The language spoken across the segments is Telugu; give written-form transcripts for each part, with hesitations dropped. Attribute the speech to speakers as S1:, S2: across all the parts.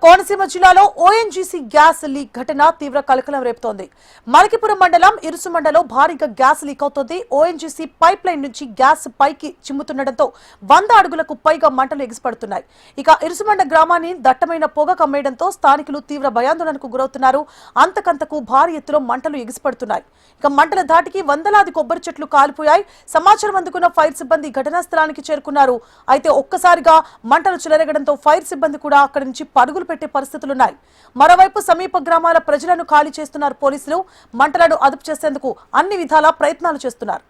S1: కోనసీమ జిల్లాలో ఓఎన్జీసీ గ్యాస్ లీక్ ఘటన తీవ్ర కలకలం రేపుతోంది. మలకిపురం మండలం ఇరుసుమండలో భారీగా గ్యాస్ లీక్ అవుతోంది. ఓఎన్జీసీ పైప్ లైన్ నుంచి గ్యాస్ పైకి చిమ్ముతుండటంతో 100 అడుగులకు పైగా మంటలు ఎగిసిపడుతున్నాయి. ఇక ఇరుసుమండ గ్రామాన్ని దట్టమైన పొగ కమ్మేయడంతో స్థానికులు తీవ్ర భయాందోళనకు గురవుతున్నారు. అంతకంతకు భారీ ఎత్తులో మంటలు ఎగిసిపడుతున్నాయి. ఇక మంటల ధాటికి వందలాది కొబ్బరి చెట్లు కాలిపోయాయి. సమాచారం అందుకున్న ఫైర్ సిబ్బంది ఘటనా స్థలానికి చేరుకున్నారు. అయితే ఒక్కసారిగా మంటలు చెలరేగడంతో ఫైర్ సిబ్బంది కూడా అక్కడి నుంచి పరుగులు పెట్టే పరిస్థితులున్నాయి. మరోవైపు సమీప గ్రామాల ప్రజలను ఖాళీ చేస్తున్నారు పోలీసులు. మంటలను అదుపు చేసేందుకు అన్ని విధాలా ప్రయత్నాలు చేస్తున్నారు.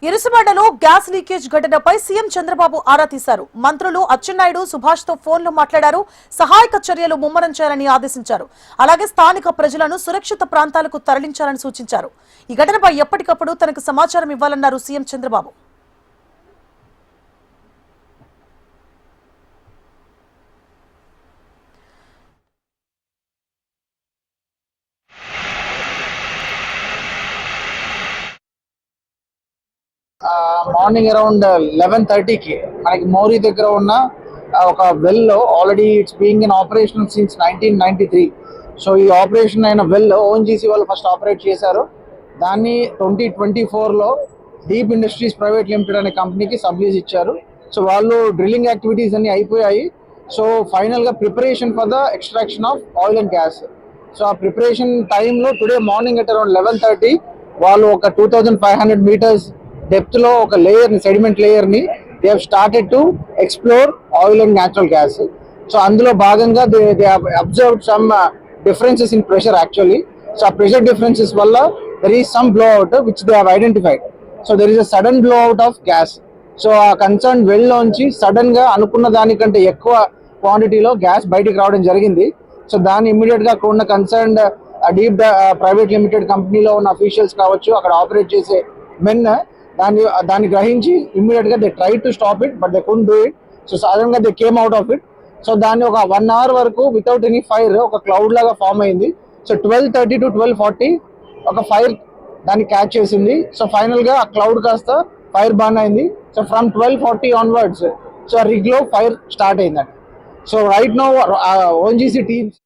S1: ఇరుసుమండలో గ్యాస్ లీకేజ్ ఘటనపై సీఎం చంద్రబాబు ఆరా తీశారు. మంత్రులు అచ్చెన్నాయుడు, సుభాష్ తో ఫోన్లో మాట్లాడారు. సహాయక చర్యలు ముమ్మరం చేయాలని ఆదేశించారు. అలాగే స్థానిక ప్రజలను సురక్షిత ప్రాంతాలకు తరలించాలని సూచించారు. ఈ ఘటనపై ఎప్పటికప్పుడు తనకు సమాచారం ఇవ్వాలన్నారు సీఎం చంద్రబాబు.
S2: మార్నింగ్ అరౌండ్ 11:30కి మనకి మోరీ దగ్గర ఉన్న ఒక well already it's being in operation since 1993. So ఈ ఆపరేషన్ అయిన వెల్ ఓఎన్జీసీ వాళ్ళు ఫస్ట్ ఆపరేట్ చేశారు. దాన్ని 2024లో డీప్ ఇండస్ట్రీస్ ప్రైవేట్ లిమిటెడ్ అనే కంపెనీకి సబ్లీజ్ ఇచ్చారు. సో వాళ్ళు డ్రిల్లింగ్ యాక్టివిటీస్ అన్ని అయిపోయాయి. సో ఫైనల్గా preparation for the extraction of oil and gas. So ఆ ప్రిపరేషన్ టైంలో టుడే మార్నింగ్ అట్ అరౌండ్ 11:30 వాళ్ళు ఒక 2500 meters డెప్త్ లో ఒక లేయర్ ని, సెడిమెంట్ లేయర్ ని they have started to explore oil and natural gas. So అందులో భాగంగా they observe some differences in pressure actually. So ఆ ప్రెషర్ డిఫరెన్సెస్ వల్ల there is some blow out which they have identified. So there is a sudden blow out of gas. So ఆ కన్సర్న్ వెల్ లోంచి సడన్ గా అనుకున్న దానికంటే ఎక్కువ క్వాంటిటీలో గ్యాస్ బయటికి రావడం జరిగింది. సో దాన్ని ఇమ్మీడియట్ గా అక్కడ ఉన్న కన్సర్న్డ్ డీప్ ప్రైవేట్ లిమిటెడ్ కంపెనీలో ఉన్న అఫీషియల్స్ కావచ్చు, అక్కడ ఆపరేట్ చేసే మెన్ దాన్ని గ్రహించి ఇమ్మీడియట్ గా they try to stop it, but they couldn't do it. So sudden గా they came out of it. So దాన్ని ఒక 1 hour వరకు వితౌట్ ఎనీ ఫైర్ ఒక క్లౌడ్ లాగా ఫామ్ అయింది. సో 12:30 to 12:40 ఒక ఫైర్ దాన్ని క్యాచ్ చేసింది. సో ఫైనల్ గా ఆ క్లౌడ్ కాస్త ఫైర్ బర్న్ అయింది. సో ఫ్రమ్ 12:40 ఆన్వర్డ్స్ సో రిగ్ లో ఫైర్ స్టార్ట్ అయిందండి. So right now ONGC teams